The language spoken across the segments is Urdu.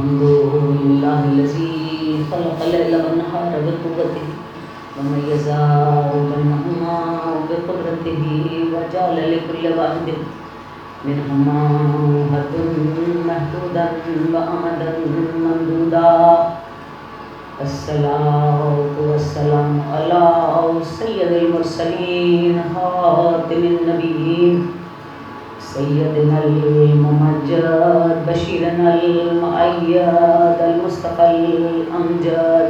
الحمد لله الذي خلق الليل والنهار بقوته وميز بينهما بقدرته وجعل لكل واحد منهما حدا محدودا وأمدا ممدودا. الصلاة والسلام على سيد المرسلين خاتم النبيين سيدنا الممجد بشيرنا المؤيد المصطفى الأمجد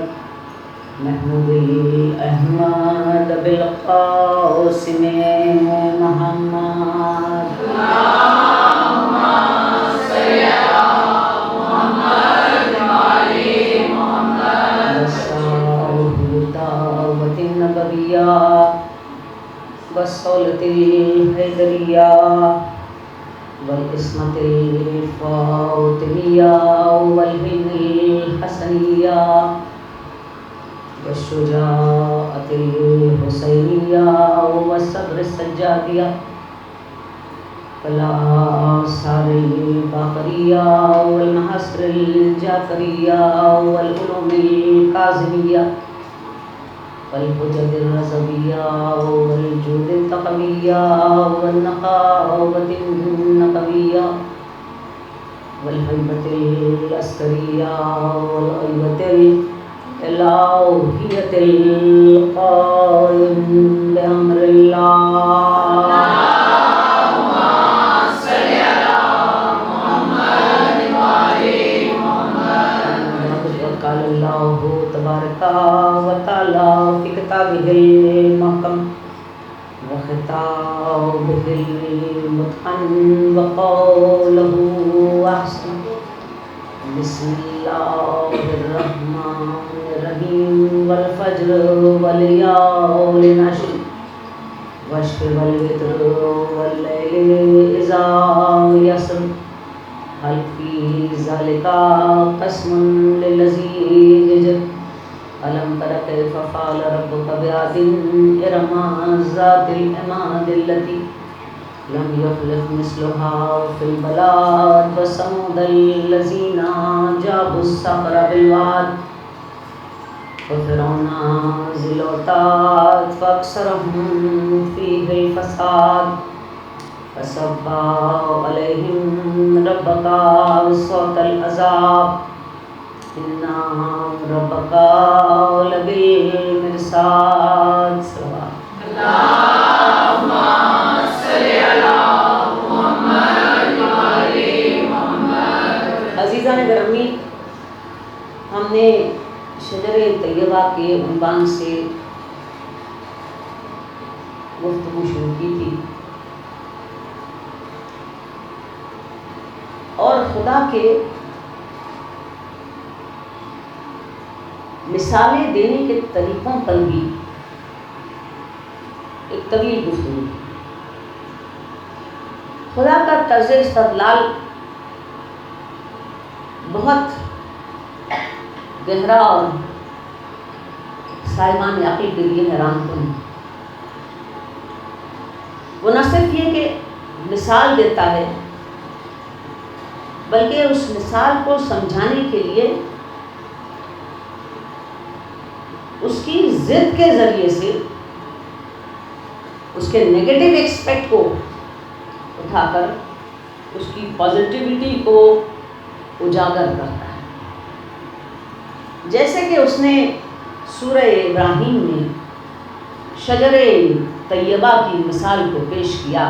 محمود الأحمد بالقاسم محمد. اللهم صل على محمد وعلى محمد. الدعوة النبوية والصولة الحيدرية والقسمة الفاطمية والهلم الحسنية والشجاعة الحسينية والصبر السجادية والآثار الباقرية والمحاصر الجعفرية والعلوم الكاظمية والحجج الرضوية والجود التقوية والنقاوة النقوية والهيبة العسكرية والغيبة الإلهية القائم بأمر الله. اللهم صل على محمد وعلى محمد. قال الله تبارك وتعالى في كتابه المحكم وخطابه المتقن وقوله أحسن. بسم الله الرحمن الرحيم والفجر والليال العشر والشفع والوتر والليل إذا يسر هل في ذلك قسم للذي حجر ألم تر كيف فعل ربك بعاد إرم ذات العماد التي لم يخلق مثلها في البلاد وثمود الذين جابوا الصخر بالواد وفرعون ذي الأوتاد فأكثرهم فيه الفساد فصب عليهم ربك صوت العذاب إن ربك لبالمرصاد. اللهم صل على محمد وعلى محمد. عزیزان گرامی، ہم نے شجر طیبہ کے عنوان سے گفتگو شروع کی تھی اور خدا کے مثالیں دینے کے طریقوں پر بھی ایک طویل گفتگو. خدا کا طرز استدلال بہت گہرا اور صاحبان عقل کے لیے حیران کن. وہ نہ صرف یہ کہ مثال دیتا ہے بلکہ اس مثال کو سمجھانے کے لیے اس کی ضد کے ذریعے سے اس کے نیگیٹو ایکسپیکٹ کو اٹھا کر اس کی پازیٹیوٹی کو اجاگر کرتا ہے. جیسے کہ اس نے سورہ ابراہیم میں شجر طیبہ کی مثال کو پیش کیا.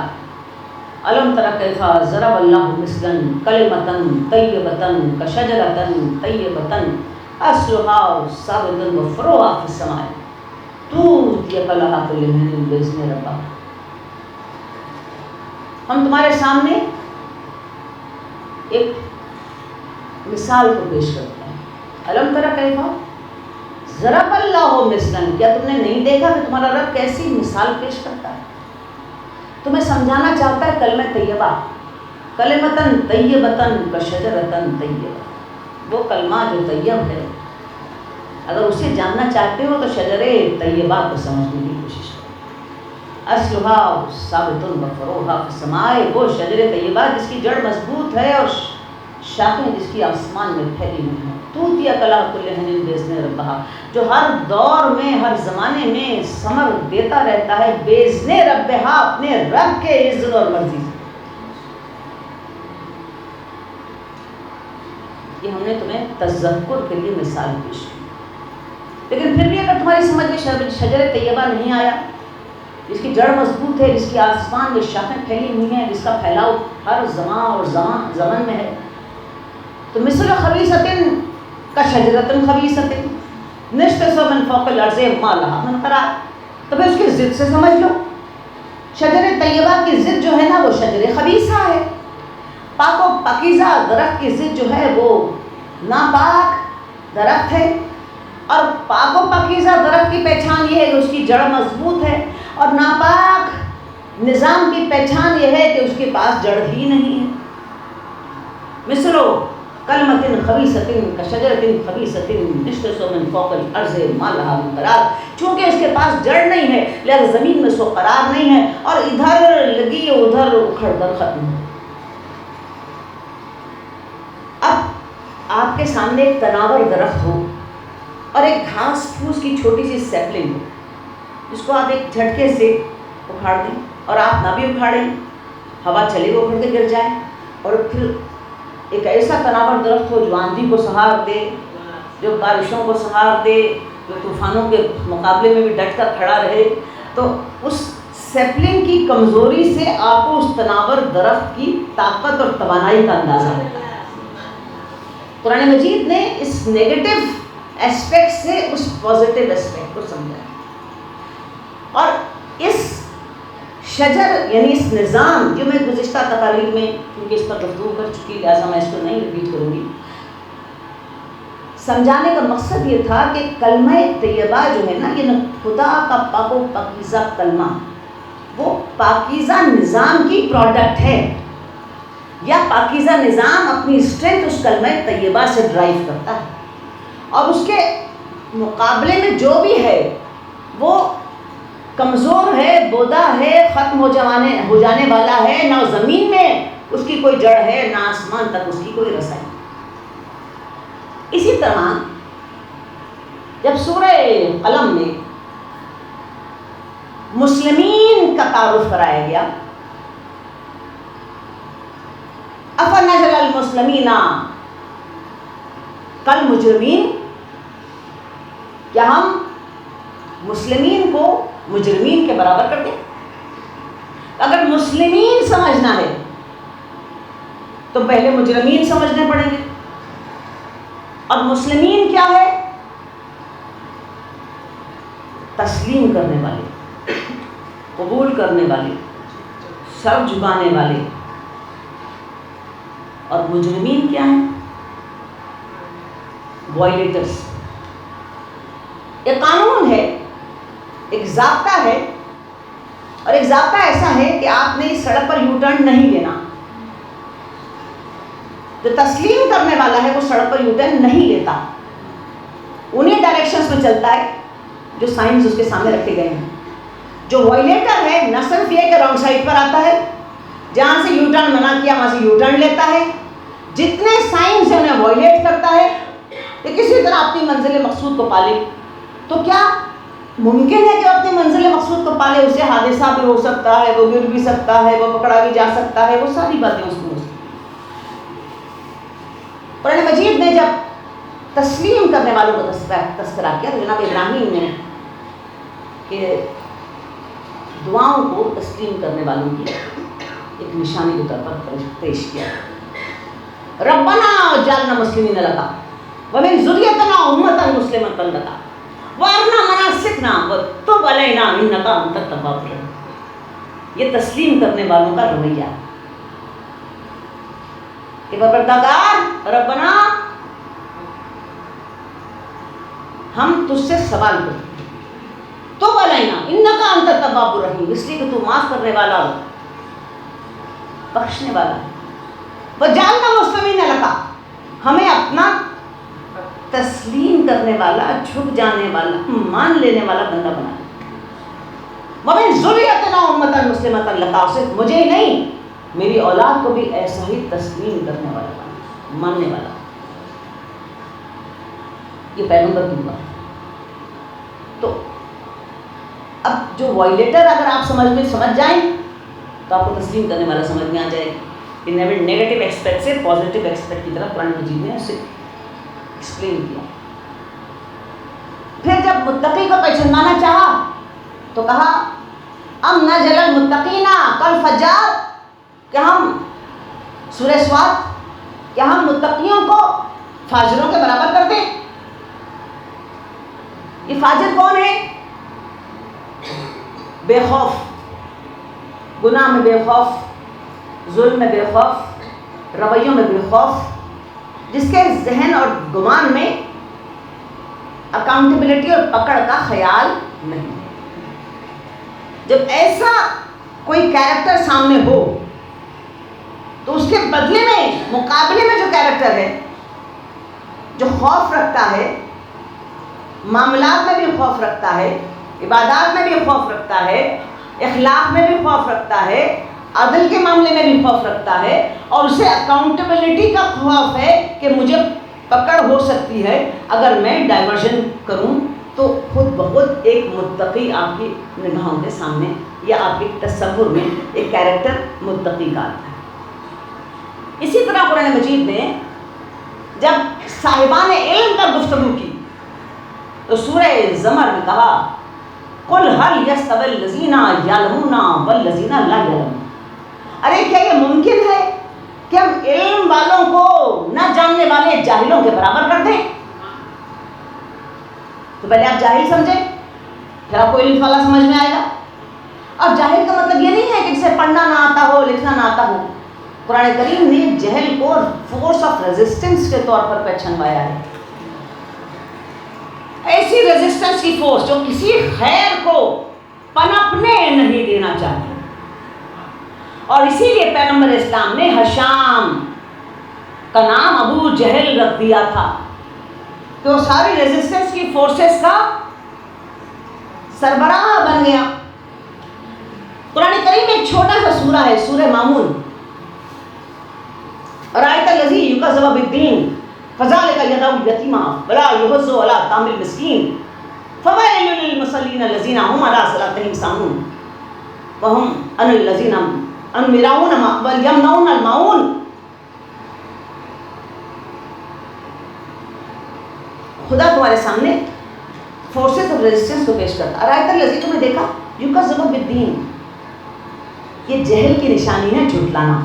علم تر کیف ضرب اللہ مثلا کلمۃ طیبۃ کشجرۃ طیبۃ اصلها ثابت وفروعها فی السماء تؤتی اکلها کل حین باذن ربها. ہم تمہارے سامنے ایک مثال کو پیش کرتے ہیں. علم تر کیف ضرب اللہ مثلا، کیا تم نے نہیں دیکھا کہ تمہارا رب کیسی مثال پیش کرتا ہے؟ تمہیں سمجھانا چاہتا ہے کلمہ طیبہ، کلمۃ طیبۃ کشجرۃ طیبہ، وہ کلمہ جو طیب ہے اگر اسے جاننا چاہتے ہو تو شجر طیبہ کو سمجھنے کی کوشش کرو. اصلها ثابت وفروعها فی السماء، وہ شجر طیبہ جس کی جڑ مضبوط ہے اور شاخیں جس کی آسمان میں پھیلی ہوئی ہیں، توتیا کلا کل ہن بیزن ربہا، جو ہر دور میں ہر زمانے میں ثمر دیتا رہتا ہے بیزن ربہا، اپنے رب کے اذن اور مرضی سے۔ یہ ہم نے تمہیں تذکر کے لیے مثال پیش کی، لیکن پھر بھی اگر تمہاری سمجھ میں شجر طیبہ نہیں آیا، جس کی جڑ مضبوط ہے، جس کی آسمان میں شاخیں پھیلی ہوئی ہیں، جس کا پھیلاؤ ہر زمان اور زمن میں ہے، تو مثل خبیثۃ کا شجرۃ خبیثۃ نجتث من فوق الارض ما لها من قرار، تو پھر اس کی ضد سے سمجھ لو۔ شجر طیبہ کی ضد جو ہے نا وہ شجر خبیثہ ہے، پاک و پاکیزہ درخت کی ضد جو ہے وہ ناپاک درخت ہے، اور پاک و پاکیزہ درخت کی پہچان یہ ہے کہ اس کی جڑ مضبوط ہے، اور ناپاک نظام کی پہچان یہ ہے کہ اس کے پاس جڑ ہی نہیں ہے۔ مثلو کلمۃ خبیثۃ کشجرۃ خبیثۃ نجتث من فوق الارض ما لها من قرار، چونکہ اس کے پاس جڑ نہیں ہے لہذا زمین میں سو قرار نہیں ہے، اور ادھر لگی ادھر اکھڑ کر ختم ہے۔ اب آپ کے سامنے ایک تناور درخت ہو اور ایک گھاس پھوس کی چھوٹی سی سیپلنگ ہو، جس کو آپ ایک جھٹکے سے اکھاڑ دیں، اور آپ نہ بھی اکھاڑیں، ہوا چلے وہ اکھڑ کے گر جائے، اور پھر ایک ایسا تناور درخت ہو جو آندھی کو سہار دے، جو بارشوں کو سہار دے، جو طوفانوں کے مقابلے میں بھی ڈٹ کر کھڑا رہے، تو اس سیپلنگ کی کمزوری سے آپ کو اس تناور درخت کی طاقت اور توانائی کا اندازہ ہوتا ہے۔ قرآن مجید نے اس نیگیٹو ایسپیکٹ سے اس پازیٹیو ایسپیکٹ کو سمجھا، اور اس شجر یعنی اس نظام جو میں گزشتہ تقاریر میں کیونکہ اس پر گفتگو کر چکی لہٰذا میں اس کو نہیں ریپیٹ کروں گی، سمجھانے کا مقصد یہ تھا کہ کلمہ طیبہ جو ہے نا، یہ خدا کا پاک و پاکیزہ کلمہ، وہ پاکیزہ نظام کی پروڈکٹ ہے، یا پاکیزہ نظام اپنی اسٹرینتھ اس کلمہ طیبہ سے ڈرائیو کرتا ہے، اور اس کے مقابلے میں جو بھی ہے وہ کمزور ہے، بودا ہے، ختم ہو جانے والا ہے، نہ زمین میں اس کی کوئی جڑ ہے، نہ آسمان تک اس کی کوئی رسائی۔ اسی طرح جب سورہ قلم میں مسلمین کا تعارف کرایا گیا، افنجعل المسلمین کالمجرمین، کیا ہم مسلمین کو مجرمین کے برابر کر دیں؟ اگر مسلمین سمجھنا ہے تو پہلے مجرمین سمجھنے پڑیں گے، اور مسلمین کیا ہے؟ تسلیم کرنے والے، قبول کرنے والے، سر جھکانے والے، اور مجرمین کیا ہیں؟ وائلیٹرز۔ ایک قانون ہے، ایک ضابطہ ہے، اور ایک ضابطہ ایسا ہے کہ آپ نے اس سڑک پر یو ٹرن نہیں لینا۔ جو تسلیم کرنے والا ہے وہ سڑک پر یو ٹرن نہیں لیتا، انہیں ڈائریکشنز میں چلتا ہے جو سائنز اس کے سامنے رکھے گئے ہیں۔ جو وائلیٹر ہے نہ صرف یہ کہ رانگ سائڈ پر آتا ہے، جہاں سے یو ٹرن منع کیا وہاں سے یو ٹرن لیتا ہے، جتنے سائنز ہیں انہیں وائلیٹ کرتا ہے کہ کسی طرح اپنی منزل مقصود کو پالے۔ تو کیا ممکن ہے کہ اپنی منزل مقصود کو پالے؟ اسے حادثہ بھی ہو سکتا ہے، وہ گر بھی سکتا ہے، وہ پکڑا بھی جا سکتا ہے، وہ ساری باتیں اس میں ہو سکتی ہیں۔ قرآن مجید نے جب تسلیم کرنے والوں کا تذکرہ کیا تو جناب ابراہیم نے کہ دعاؤں کو تسلیم کرنے والوں کی ایک نشانی کے طور پر پیش کیا، ربنا جعلنا مسلمین لک ومن ذریتنا امة مسلمة لک وارنا مناسکنا وتب علینا انک انت التواب الرحیم۔ یہ تسلیم کرنے والوں کا رویہ کہ پروردگار ربنا ہم تجھ سے سوال کرتے ہیں، تب علینا انک انت التواب الرحیم، اس لیے کہ تو معاف کرنے والا ہو، بخشنے والا ہے، وجعلنا مسلمین لک، ہمیں اپنا تسلیم کرنے والا، جھک جانے والا، مان لینے والا بندہ بنا لے، ومن ذریتنا امة مسلمة لک، صرف مجھے ہی نہیں میری اولاد کو بھی ایسا ہی تسلیم کرنے والا بنا۔ ماننے والا، یہ پیغمبر کی بات. تو اب جو وائلیٹر اگر آپ سمجھ جائیں تو آپ کو تسلیم کرنے والا سمجھ میں آ جائے کہ نیگیٹو ایکسپیکٹ سے پازیٹیو ایکسپیکٹ کی طرف قرآن مجید نے اسے ایکسپلین کیا. پھر جب متقی کو پہچاننا چاہا تو کہا ام نجعل المتقین کالفجار، کہ ہم سورہ سواد، کیا ہم متقیوں کو فاجروں کے برابر کر دیں؟ یہ فاجر کون ہے؟ بے خوف، گناہ میں بے خوف، ظلم میں بے خوف، رویوں میں بے خوف، جس کے ذہن اور گمان میں اکاؤنٹیبلٹی اور پکڑ کا خیال نہیں. جب ایسا کوئی کیریکٹر سامنے ہو تو اس کے بدلے میں، مقابلے میں جو کیریکٹر ہے جو خوف رکھتا ہے، معاملات میں بھی خوف رکھتا ہے، عبادات میں بھی خوف رکھتا ہے، اخلاق میں بھی خوف رکھتا ہے، عدل کے معاملے میں بھی خوف رکھتا ہے، اور اسے اکاؤنٹیبلٹی کا خوف ہے کہ مجھے پکڑ ہو سکتی ہے اگر میں ڈائیورژن کروں، تو خود بخود ایک متقی آپ کی نگاہوں کے سامنے یا آپ کے تصور میں ایک کیریکٹر متقی کا آتا ہے. اسی طرح قرآن مجید نے جب صاحبان علم پر گفتگو کی تو سورہ زمر میں کہا قل هل يستوي الذين يعلمون والذين لا يعلمون. ارے کیا یہ ممکن ہے کہ ہم علم والوں کو نہ جاننے والے جاہلوں کے برابر کر دیں؟ تو پہلے آپ جاہل سمجھیں، پھر آپ کو علم والا سمجھ میں آئے گا. اور جاہل کا مطلب یہ نہیں ہے کہ جسے پڑھنا نہ آتا ہو، لکھنا نہ آتا ہو. قرآن کریم نے جہل کو فورس آف ریزسٹنس کے طور پر پہچانوایا ہے. ایسی ریزسٹنس کی فورس جو کسی خیر کو پنپنے نہیں دینا چاہتی. اور اسی لیے پیغمبر اسلام نے ہشام کا نام ابو جہل رکھ دیا تھا، تو ساری ریزسٹنس کی فورسز کا سربراہ بن گیا. قرآن کریم ایک چھوٹا سا سورہ ہے، سورہ مامون. رأیت الذی یکذب بالدین فذلک یدعو الیتیم ولا یحض علی طعام المسکین فویل للمصلین الذین هم علی صلاتهم ساہون وهم عن الذین یمنعون الماعون. خدا تمہارے سامنے فورسز آف ریزسٹنس کو پیش کرتا. رأیت الذی، تم نے دیکھا، یکذب بالدین، یہ جہل کی نشانی ہے، جھٹلانا.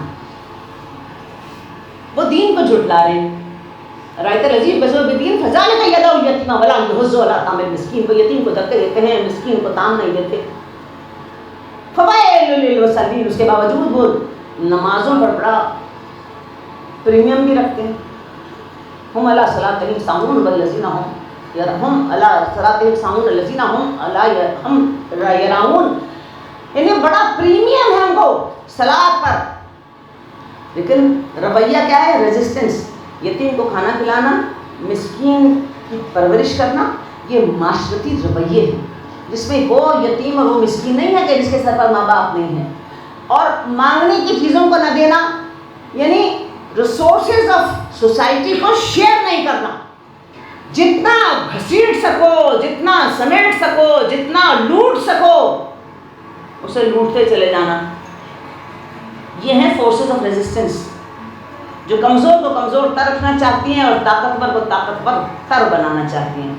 وہ دین کو جھٹلا رہے ہیں. رأیت الذی یکذب بالدین فذلک یدعو الیتیم ولا یحض علی طعام المسکین، وہ یتیم کو دھکے دیتے ہیں، مسکین کو طعام نہیں دیتے. فویل للمصلین، اس کے باوجود وہ نمازوں پر بڑا پریمیم بھی رکھتے ہیں. ہم علی صلاتہم ساہون والذین ہم علی صلاتہم ساہون الذین ہم یراؤن، انہیں بڑا پریمیم ہے ان کو صلاۃ پر. لیکن رویہ کیا ہے؟ ریزسٹنس. یتیم کو کھانا کھلانا، مسکین کی پرورش کرنا، یہ معاشرتی رویے ہیں جس میں وہ یتیم اور وہ مسکین نہیں ہے کہ جس کے سر پر ماں باپ نہیں ہیں. اور مانگنے کی چیزوں کو نہ دینا، یعنی ریسورسز آف سوسائٹی کو شیئر نہیں کرنا. جتنا گھسیٹ سکو، جتنا سمیٹ سکو، جتنا لوٹ سکو، اسے لوٹتے چلے جانا. یہ ہیں فورسز آف ریزسٹنس جو کمزور کو کمزور تر رکھنا چاہتی ہیں اور طاقتور کو طاقتور تر بنانا چاہتی ہیں.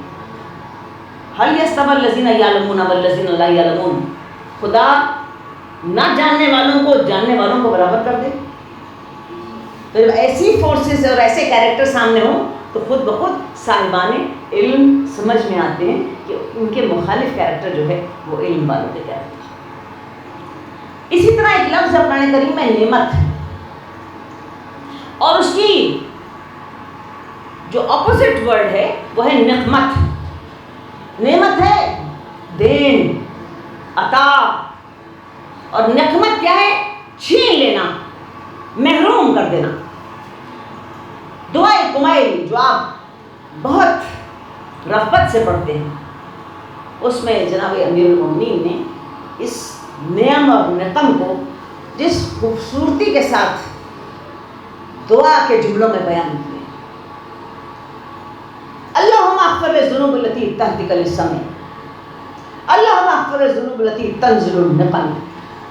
هل يستوي الذين يعلمون والذين لا يعلمون، خدا نہ جاننے والوں کو جاننے والوں کو برابر کر دے. تو جب ایسی فورسز اور ایسے کیریکٹر سامنے ہوں تو خود بخود صاحبان علم سمجھ میں آتے ہیں کہ ان کے مخالف کیریکٹر جو ہے وہ علم والوں کے کیریکٹر. اسی طرح ایک لفظ قرآن کریم میں نعمت ہے، اور اس کی جو اپوزٹ ورڈ ہے وہ ہے نقمت. نعمت ہے دین، عطا، اور نقمت کیا ہے؟ چھین لینا، محروم کر دینا. دعائے کمیل جو آپ بہت رغبت سے پڑھتے ہیں، اس میں جناب امیر المومنین نے اس نعم اور نقم کو جس خوبصورتی کے ساتھ دعا کے جملوں میں بیان کیے. اللہم اغفر الذنوب التي تهتك للسمع، اللہم اغفر الذنوب التي تنزل النقم،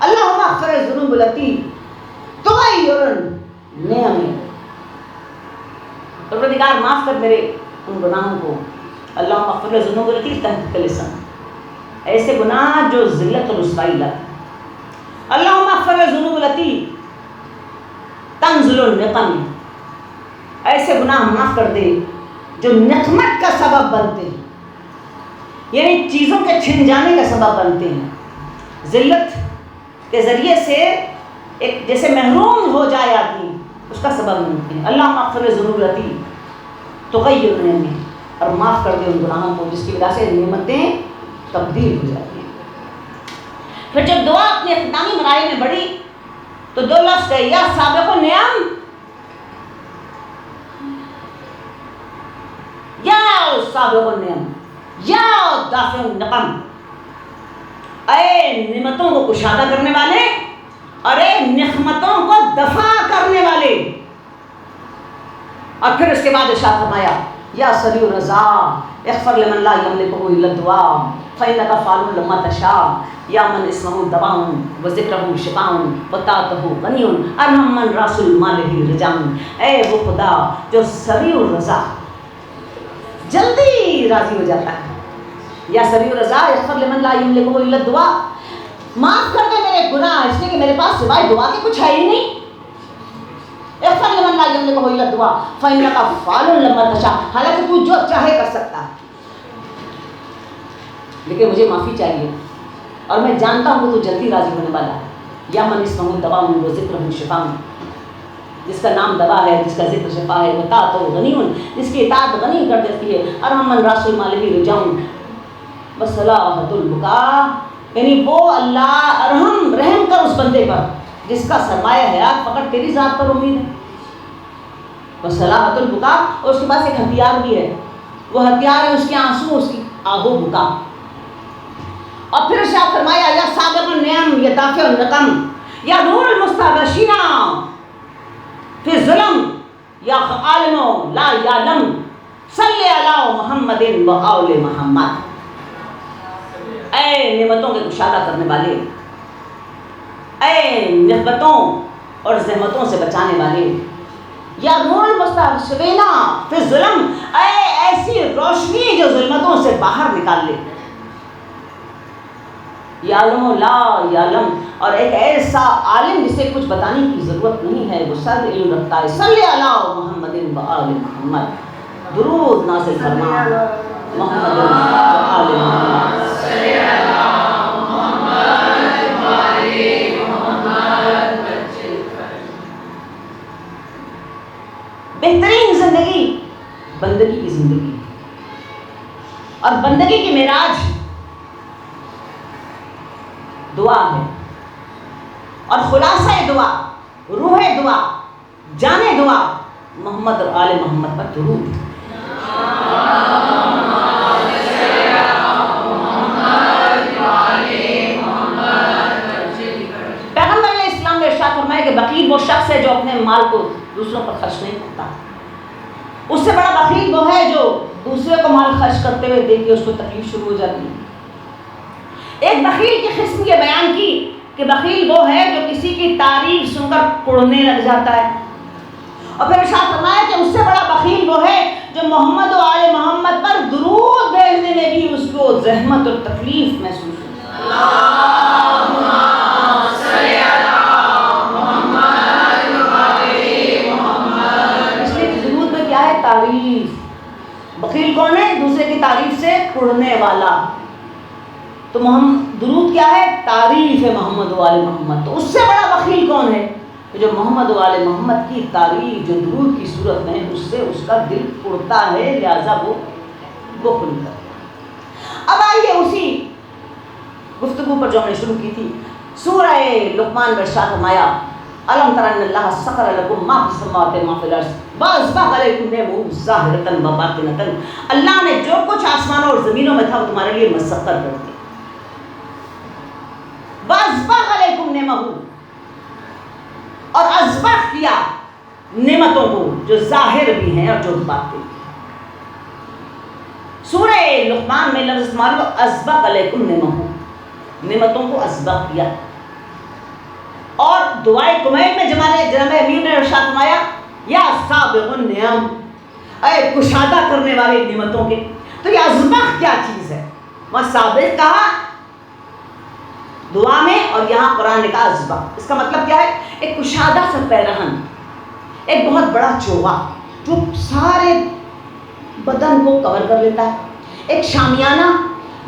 اللہم اغفر الذنوب التي تغیر النعم. پروردگار معاف کر میرے ان گناہوں کو. اللہم اغفر الذنوب التي تهتك للسمع، ایسے گناہ جو ذلت اور رسوائی لاتے. اللہم اغفر الذنوب التي تنزل النقم، ایسے گناہ معاف کر دے جو نقمت کا سبب بنتے ہیں، یعنی چیزوں کے چھن جانے کا سبب بنتے ہیں. ذلت کے ذریعے سے ایک جیسے محروم ہو جائے آدمی، اس کا سبب بنتے ہیں. اللہم اغفر الذنوب التي تغیر النعم، اور معاف کر دے ان گناہوں کو جس کی وجہ سے نعمتیں تبدیل ہو جاتی ہیں. پھر جب دعا اپنے اختتامی مراحل میں بڑھی تو دو لفظ کہے، یا سابق النعم، یا سابق النعم، یا دافع النقم. اے نعمتوں کو کشادہ کرنے والے اور اے نقمتوں کو دفع کرنے والے. اور پھر اس کے بعد ارشاد فرمایا، یا سریع الرضا اغفر لمن لا یملکہ الا الدعاء فانک فعال لما تشاء، یا من اسمہ دواء وذکرہ شفاء وطاعتہ غنی ارحم من راس المال رجاء. اے وہ خدا جو سریع الرضا، جلدی راضی ہو جاتا ہے. یا سریع الرضا اغفر لمن لا یملکہ الا الدعاء، معاف کر دے میرے گناہ اس لیے کہ میرے پاس سوائے دعا کے کچھ ہے ہی نہیں. اغفر لمن لا یملکہ الا الدعاء فانک فعال لما تشاء، حالانکہ تو جو چاہے کر سکتا ہے، لیکن مجھے معافی چاہیے اور میں جانتا ہوں کہ تو جلدی راضی ہونے والا ہے. یا من اسمہ دواء وذکرہ شفاء، جس کا نام دوا ہے، جس کا ذکر شفا ہے. وطاعتہ غنی، جس کی اطاعت غنی کر دیتی ہے. ارحم من راس المال رجاء وصلاحۃ البکا، یعنی وہ اللہ ارحم، رحم کر اس بندے پر جس کا سرمایہ حیات فقط تیری ذات پر امید ہے. وصلاحۃ البکا، اور اس کے پاس ایک ہتھیار بھی ہے، وہ ہتھیار ہے اس کے آنسو، اس کی آہو بکا. اور پھر ارشاد فرمایا، یا سابق النعم، یا دافع النقم، یا نور المستغشین فی الظلم، یا عالم لا یعلم صلی علی محمد و آل محمد. اے نعمتوں کے کشادہ کرنے والے، اے نعمتوں اور زحمتوں سے بچانے والے، یا نور المستغشین فی الظلم، اے ایسی روشنی جو ظلمتوں سے باہر نکال لے. یعلم لا یعلم، اور ایک ایسا عالم جسے کچھ بتانے کی ضرورت نہیں ہے، وہ سب علم رکھتا ہے. صلی علی محمد و آل محمد، درود نازل فرما محمد و آل محمد. بہترین زندگی بندگی کی زندگی، اور بندگی کی معراج دعا ہے. اور خلاصہ دعا، روح دعا، جان دعا محمد اور آل محمد پر درود. پیغمبر علیہ السلام نے ارشاد فرمایا کہ بخیل وہ شخص ہے جو اپنے مال کو دوسروں پر خرچ نہیں کرتا. اس سے بڑا بخیل وہ ہے جو دوسرے کو مال خرچ کرتے ہوئے دیکھ کے اس کو تکلیف شروع ہو جاتی ہے. ایک بخیل کی قسم یہ بیان کی کہ بخیل وہ ہے جو کسی کی تعریف سن کر کڑنے لگ جاتا ہے. اور پھر ارشاد فرمایا کہ اس سے بڑا بخیل وہ ہے جو محمد و آل محمد پر درود بھیجنے میں بھی اس کو زحمت اور تکلیف محسوس ہوتی ہے. اس لیے کہ درود میں کیا ہے؟ تعریف. بخیل کون ہے؟ دوسرے کی تعریف سے کڑنے والا. تو درود کیا ہے؟ تعریف ہے محمد و آل محمد. تو اس سے بڑا بخیل کون ہے؟ جو محمد و آل محمد کی تعریف جو درود کی صورت میں اس سے اس کا دل اڑتا ہے، لہذا وہ بخل کرتا ہے. اب آئیے اسی گفتگو پر جو ہم نے شروع کی تھی، سورہ لقمان میں ارشاد فرمایا، الم تر ان اللہ سخر لکم ما فی السماوات و ما فی الارض واسبغ علیکم نعمہ ظاہرۃ و باطنۃ. اللہ نے جو کچھ آسمانوں اور زمینوں میں تھا وہ تمہارے لیے مسخر کر دیا. واسبغ علیکم نعمہ، اور ازبغ کیا نعمتوں کو جو ظاہر بھی ہیں اور جو باطن بھی ہیں۔ سورہ لقمان میں لفظ استعمال ہو اسبغ علیکم نعمہ، نعمتوں کو اسبغ کیا، اور دعائے کمیل میں جناب امیر نے ارشاد فرمایا یا سابغ النعم، اے کشادہ کرنے والے نعمتوں کے۔ تو یہ اسبغ کیا چیز ہے؟ وہاں سابق کہا دعا میں اور یہاں قرآن نے کہا اسبغ۔ اس کا مطلب کیا ہے؟ ایک کشادہ سا پیرہن، ایک بہت بڑا چوغا جو سارے بدن کو کور کر لیتا ہے، ایک شامیانہ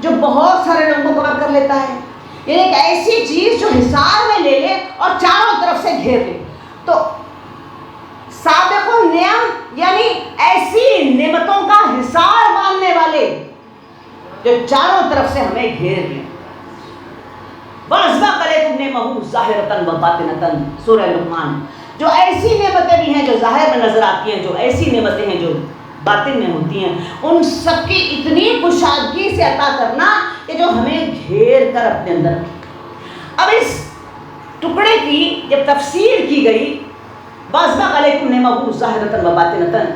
جو بہت سارے لوگوں کو کور کر لیتا ہے، یعنی ایک ایسی چیز جو حصار میں لے لے اور چاروں طرف سے گھیر لے۔ تو سابق النعم یعنی ایسی نعمتوں کا حصار باندھنے والے جو چاروں طرف سے ہمیں گھیر لیں۔ وَأَسْبَغَ عَلَيْكُمْ نِعْمَهُ ظَاهِرَةً وَبَاطِنَةً، سورہ لقمان۔ جو ایسی نعمتیں بھی ہیں جو ظاہر میں نظر آتی ہیں، جو ایسی نعمتیں ہیں جو باطن میں ہوتی ہیں، ان سب کی اتنی کشادگی سے عطا کرنا کہ جو ہمیں گھیر کر اپنے اندر رکھے۔ اب اس ٹکڑے کی جب تفسیر کی گئی وَأَسْبَغَ عَلَيْكُمْ نِعْمَهُ ظَاهِرَةً وَبَاطِنَةً،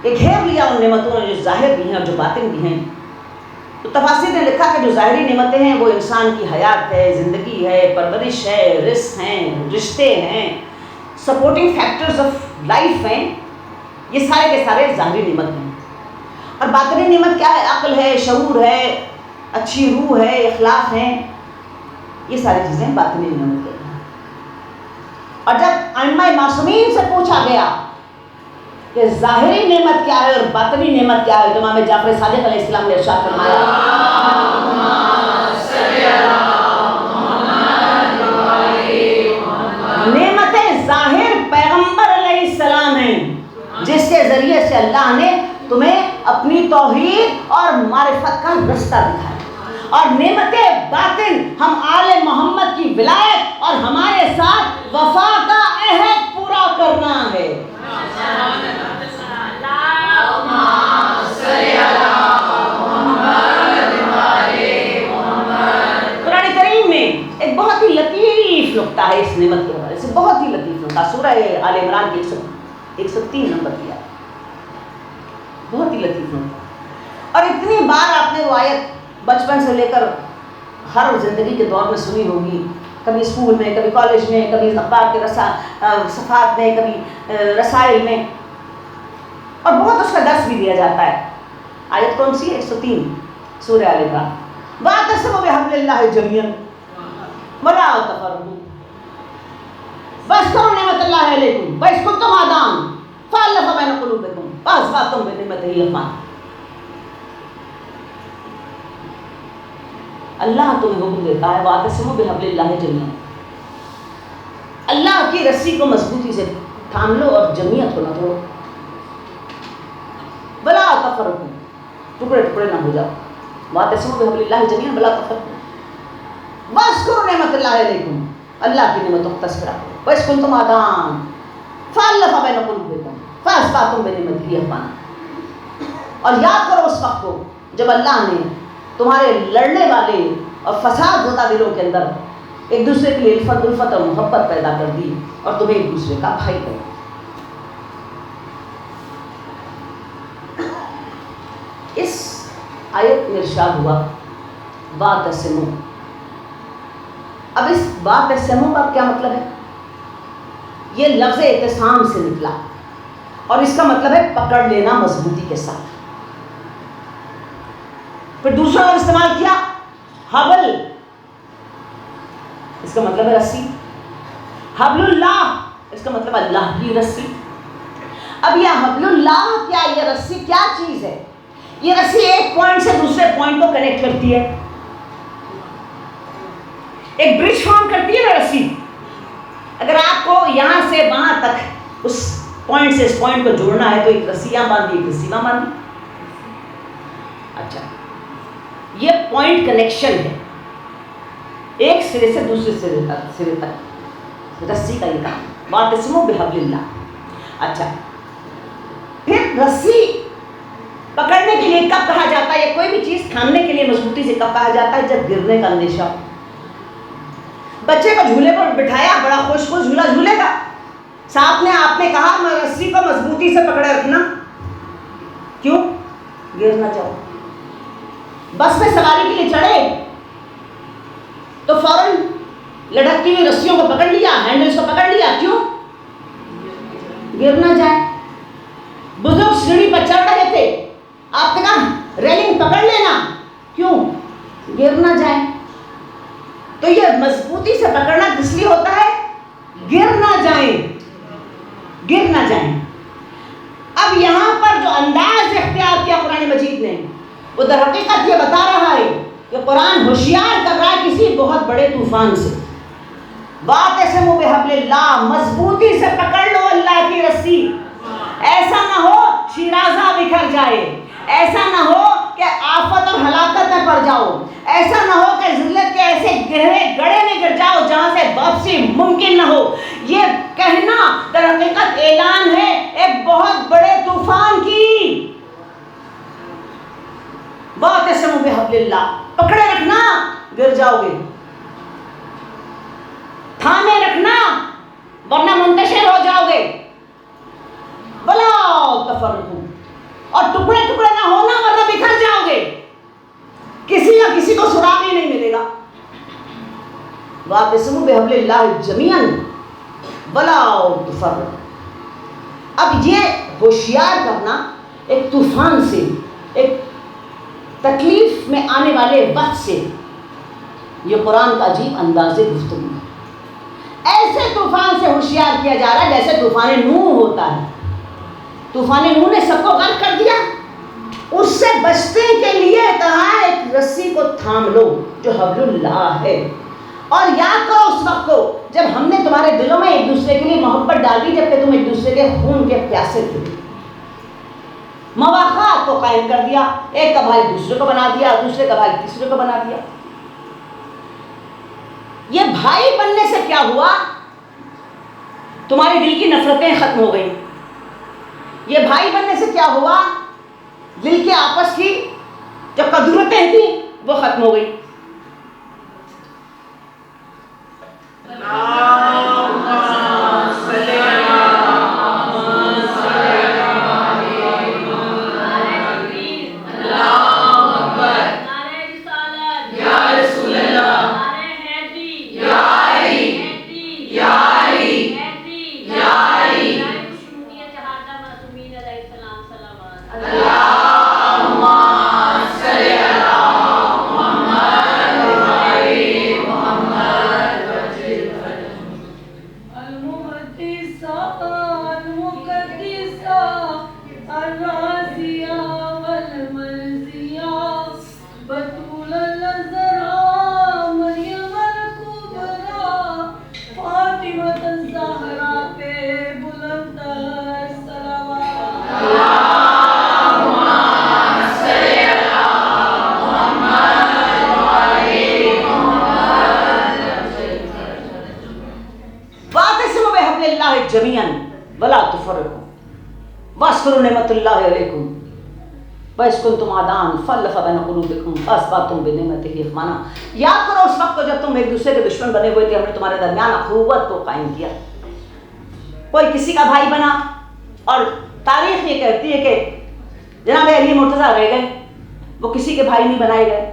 کہ گھیر لیا ان نعمتوں نے جو ظاہر بھی ہیں اور جو باطن بھی ہیں، تو تفاسیر نے لکھا کہ جو ظاہری نعمتیں ہیں وہ انسان کی حیات ہے، زندگی ہے، پرورش ہے، رزق ہیں، رشتے ہیں، سپورٹنگ فیکٹرز آف لائف ہیں، یہ سارے کے سارے ظاہری نعمت ہیں۔ اور باطنی نعمت کیا ہے؟ عقل ہے، شعور ہے، اچھی روح ہے، اخلاق ہیں، یہ ساری چیزیں باطنی نعمت ہیں۔ اور جب ائمہ معصومین سے پوچھا گیا کہ ظاہری نعمت کیا ہے اور باطنی نعمت کیا ہے، تو امام جعفر صادق علیہ السلام نے ارشاد فرمایا نعمت ظاہر پیغمبر علیہ السلام ہیں، جس کے ذریعے سے اللہ نے تمہیں اپنی توحید اور معرفت کا رستہ دکھایا، اور نعمت باطن ہم آل محمد کی ولایت اور ہمارے ساتھ وفا کا عہد پورا کرنا ہے۔ قرآن کریم میں ایک بہت ہی لطیف نقطہ ہے اس نعمت کے حوالے سے، بہت ہی لطیف نقطہ، سورہ آل عمران کی 103 نمبر کی آیت، بہت ہی لطیف نقطہ۔ اور اتنی بار آپ نے وہ آیت بچپن سے لے کر ہر زندگی کے دور میں سنی ہوگی، کبھی اسکول میں، کبھی کالج میں، کبھی اخبار کے صفحات میں، کبھی رسائل میں، اور بہت اس کا درس بھی دیا جاتا ہے۔ آیت کون سی ہے؟ 103 سورہ آل عمران۔ وَاعْتَصِمُوا بِحَبْلِ اللَّهِ جَمِيعًا وَلَا تَفَرَّقُوا وَاذْكُرُوا نِعْمَتَ اللَّهِ عَلَيْكُمْ وَإِذْ كُنتُمْ أَعْدَاءً فَأَلَّفَ بَيْنَ قُلُوبِكُمْ فَأَصْبَحْتُمْ بِنِعْمَتِهِ إِخْوَانًا۔ اللہ تمہیں حکم دیتا ہے وَاعْتَصِمُوا بِحَبْلِ اللَّهِ جَمِيعًا، اللہ کی رسی کو مضبوطی سے تھام لو اور جمعیت کو نہ توڑو، وَلَا تَفَرَّقُوا، ٹکڑے ٹکڑے نہ ہو جاؤ، وَاعْتَصِمُوا بِحَبْلِ اللَّهِ جَمِيعًا وَلَا تَفَرَّقُوا وَاذْكُرُوا نِعْمَتَ اللَّهِ عَلَيْكُمْ، اللہ کی نعمتوں کا تذکرہ کرو، وَإِذْ كُنتُمْ أَعْدَاءً فَأَلَّفَ بَيْنَ قُلُوبِكُمْ فَأَصْبَحْتُمْ بِنِعْمَتِهِ إِخْوَانًا، اور یاد کرو اس وقت کو جب اللہ نے تمہارے لڑنے والے اور فساد زدہ دلوں کے اندر ایک دوسرے کے لیے الفت اور محبت پیدا کر دی اور تمہیں ایک دوسرے کا بھائی کر دیا۔ اس آیت میں ارشاد ہوا وَاعْتَصِمُوا۔ اب اس وَاعْتَصِمُوا کا کیا مطلب ہے؟ یہ لفظ اعتصام سے نکلا اور اس کا مطلب ہے پکڑ لینا مضبوطی کے ساتھ۔ پھر دوسرا اور استعمال کیا حبل، اس کا مطلب ہے رسی، حبل اللہ، اس کا مطلب اللہ کی رسی۔ اب یہ حبل اللہ کیا، یہ رسی کیا چیز ہے؟ یہ رسی ایک پوائنٹ سے دوسرے پوائنٹ کو کنیکٹ کرتی ہے، ایک برج فارم کرتی ہے نا رسی۔ اگر آپ کو یہاں سے وہاں تک اس پوائنٹ سے اس پوائنٹ کو جوڑنا ہے تو ایک رسی یہاں باندھی، ایک رسی وہاں باندھی۔ اچھا، یہ پوائنٹ کنیکشن ہے ایک سرے سے دوسرے سرے تک رسی کا یہ کام، وَاعْتَصِمُوا بِحَبْلِ اللَّهِ۔ اچھا، پھر رسی پکڑنے کے لیے کب کہا جاتا ہے، یا کوئی بھی چیز تھامنے کے لیے مضبوطی سے کب کہا جاتا ہے؟ جب گرنے کا اندیشہ ہو۔ بچے کو جھولے پر بٹھایا، بڑا خوش جھولا جھولے گا، ساتھ میں آپ نے کہا میں رسی کو مضبوطی سے پکڑے رکھنا. کیوں؟ گر نہ جاؤ. بس میں سواری کے لیے چڑھے تو فوراً لڑکتی ہوئی رسیوں کو پکڑ لیا, ہینڈلز کو پکڑ لیا. کیوں؟ گر نہ جائے. بزرگ سیڑھی پر چڑھ رہے تھے, آپ نے کہا ریلنگ پکڑ لینا. کیوں؟ گر نہ جائے. تو یہ مضبوطی سے پکڑنا کس لیے ہوتا ہے؟ گر نہ جائیں, گر نہ جائیں. اب یہاں پر جو انداز اختیار کیا قرآن مجید نے, وہ در حقیقت یہ بتا رہا ہے کہ قرآن ہوشیار کر رہا ہے کسی بہت بڑے طوفان سے. واعتصموا بحبل اللہ, مضبوطی سے پکڑ لو اللہ کی رسی. ایسا نہ ہو شیرازہ بکھر جائے, ایسا نہ ہو کہ آفت اور ہلاکت میں پڑ جاؤ, ایسا نہ ہو کہ ذلت کے ایسے گہرے گڑھے میں گر جاؤ جہاں سے واپسی ممکن نہ ہو. یہ کہنا در حقیقت اعلان ہے ایک بہت بڑے طوفان کی. واعتصموا بحبل اللہ, پکڑے رکھنا, گر جاؤ گے. تھامے رکھنا ورنہ منتشر ہو جاؤ گے. ولا تفرقوا, اور ٹکڑے ٹکڑے نہ ہونا ورنہ بکھر جاؤ گے. کسی نہ کسی کو سراغ ہی نہیں ملے گا. واعتصموا بحبل اللہ جمیعا ولا تفرقوا. اب یہ ہوشیار کرنا ایک طوفان سے, ایک تکلیف میں آنے والے وقت سے, یہ قرآن کا عجیب انداز گفتگو ہے. ایسے طوفان سے ہوشیار کیا جا رہا ہے جیسے طوفان نوح ہوتا ہے. طوفان نوح نے سب کو غرق کر دیا. اس سے بچنے کے لیے کہا ایک رسی کو تھام لو جو حبل اللہ ہے, اور یاد کرو اس وقت کو جب ہم نے تمہارے دلوں میں ایک دوسرے کے لیے محبت ڈال دی, جبکہ تم ایک دوسرے کے خون کے پیاسے تھے. مواقعات کو قائم کر دیا, ایک کا بھائی دوسرے کو بنا دیا, دوسرے کا بھائی تیسرے کو بنا دیا. یہ بھائی بننے سے کیا ہوا؟ تمہارے دل کی نفرتیں ختم ہو گئیں. یہ بھائی بننے سے کیا ہوا؟ دل کے آپس کی جو قدرتیں تھیں وہ ختم ہو گئی. جمیعا ولا تفرقوا واذکروا نعمت اللہ علیکم وَإِذْ كُنْتُمْ أَعْدَاءً فَأَلَّفَ بَيْنَ قُلُوبِكُمْ فَأَصْبَحْتُمْ بِنِعْمَتِهِ إِخْوَانًا. یاد کرو اس وقت کو جب تم ایک دوسرے کے دشمن بنے ہوئے تھے, ہم نے تمہارے درمیان اخوت کو قائم کیا. کوئی کسی کا بھائی بنا, اور تاریخ یہ کہتی ہے کہ جناب علی مرتضیٰ رہ گئے, وہ کسی کے بھائی نہیں بنائے گئے.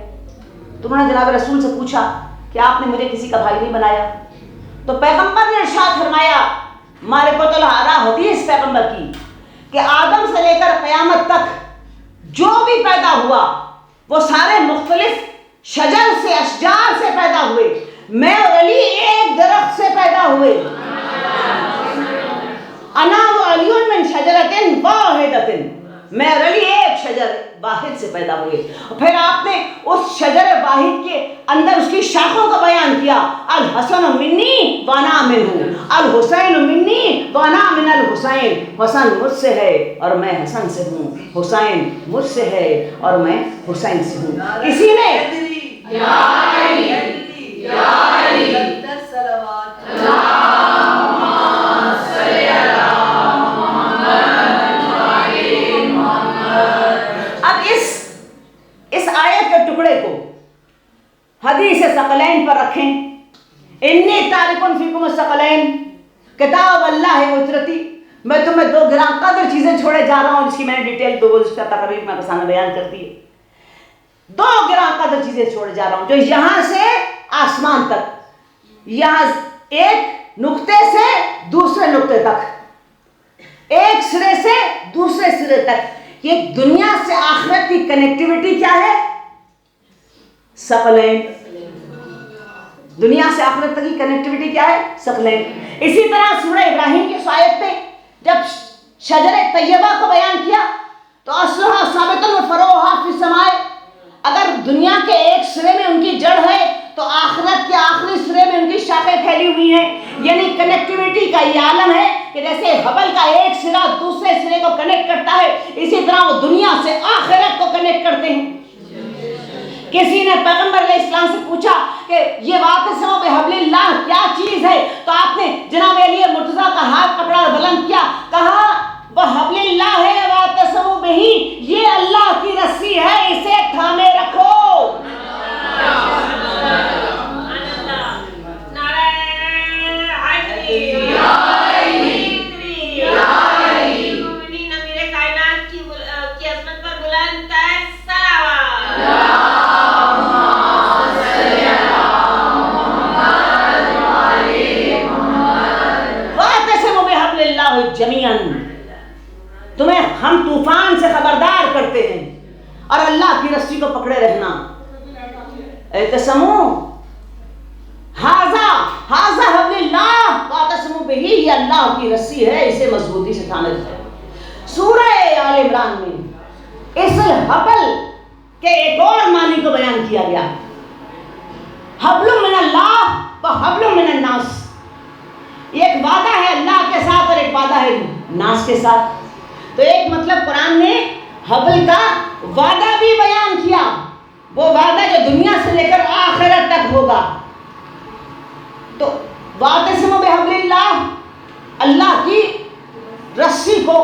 تم نے جناب رسول سے پوچھا کہ آپ نے مجھے کسی کا بھائی نہیں بنایا, تو پیغمبر نے ارشاد فرمایا, معرفت الآراء ہوتی ہے اس پیغمبر کی, کہ آدم سے لے کر قیامت تک جو بھی پیدا ہوا وہ سارے مختلف شجر سے, اشجار سے پیدا ہوئے. میں اور علی ایک درخت سے پیدا ہوئے. انا و علی من شجرۃ واحدۃ, میں اور علی ایک شجر واحد سے پیدا ہوئے. پھر آپ نے اس شجر واحد کے اندر اس کی شاخوں کو بیان کیا, الحسن منی وانا منہ, الحسین منی وانا من الحسین. حسن مجھ سے ہے اور میں حسن سے ہوں, حسین مجھ سے ہے اور میں حسین سے ہوں. کسی نے حدیث ثقلین پر رکھیں, انی تارکن فیکم الثقلین, کتاب اللہ ہے اجرتی، میں تمہیں 2 گرام قدر چیزیں چھوڑے جا رہا ہوں، جس کی میں نے ڈیٹیل 2 گزشتہ تقریب میں بسانہ بیان کرتی ہے. 2 گرام قدر چیزیں چھوڑے جا رہا ہوں، جو یہاں سے آسمان تک، یہاں ایک نقطے سے دوسرے نقطے تک، ایک سرے سے دوسرے سرے تک. یہ دنیا سے آخرت کی کنیکٹیوٹی کیا ہے؟ ثقلین. دنیا سے آخرت تک کی کنیکٹیوٹی کیا ہے؟ ثقلین. اسی طرح سورہ ابراہیم کی اس آیت میں جب شجر طیبہ کو بیان کیا تو اصلھا ثابت و فروعھا فی السماء، اگر دنیا کے ایک سرے میں ان کی جڑ ہے تو آخرت کے آخری سرے میں ان کی شاخیں پھیلی ہوئی ہیں. یعنی کنیکٹیوٹی کا یہ عالم ہے کہ جیسے حبل کا ایک سرا دوسرے سرے کو کنیکٹ کرتا ہے، اسی طرح وہ دنیا سے آخرت کو کنیکٹ کرتے ہیں. کسی نے پیغمبر علیہ السلام سے پوچھا کہ یہ واقعہ بحبل اللہ کیا چیز ہے، تو آپ نے جناب علی مرتضیٰ کا ہاتھ پکڑا اور بلند کیا، کہا وہ حبل اللہ ہے، واعتصموا بہ، یہ اللہ کی رسی ہے، اسے تھامے رکھو. جمیعاً تمہیں ہم طوفان سے خبردار کرتے ہیں اور اللہ کی رسی کو پکڑے رہنا. اعتصموا ھذا حبل اللہ واعتصموا بہ، یہ اللہ کی رسی ہے، اسے مضبوطی سے تھامے رکھو. سورہ آل عمران میں اس حبل کے ایک اور معنی کو بیان کیا گیا، حبل من اللہ و حبل من الناس. ایک وعدہ ہے اللہ کے ساتھ اور ایک وعدہ ہے ناس کے ساتھ. تو ایک مطلب قرآن نے حبل کا وعدہ بھی بیان کیا، وہ وعدہ جو دنیا سے لے کر آخرت تک ہوگا. تو واعتصموا بحبل اللہ، اللہ کی رسی کو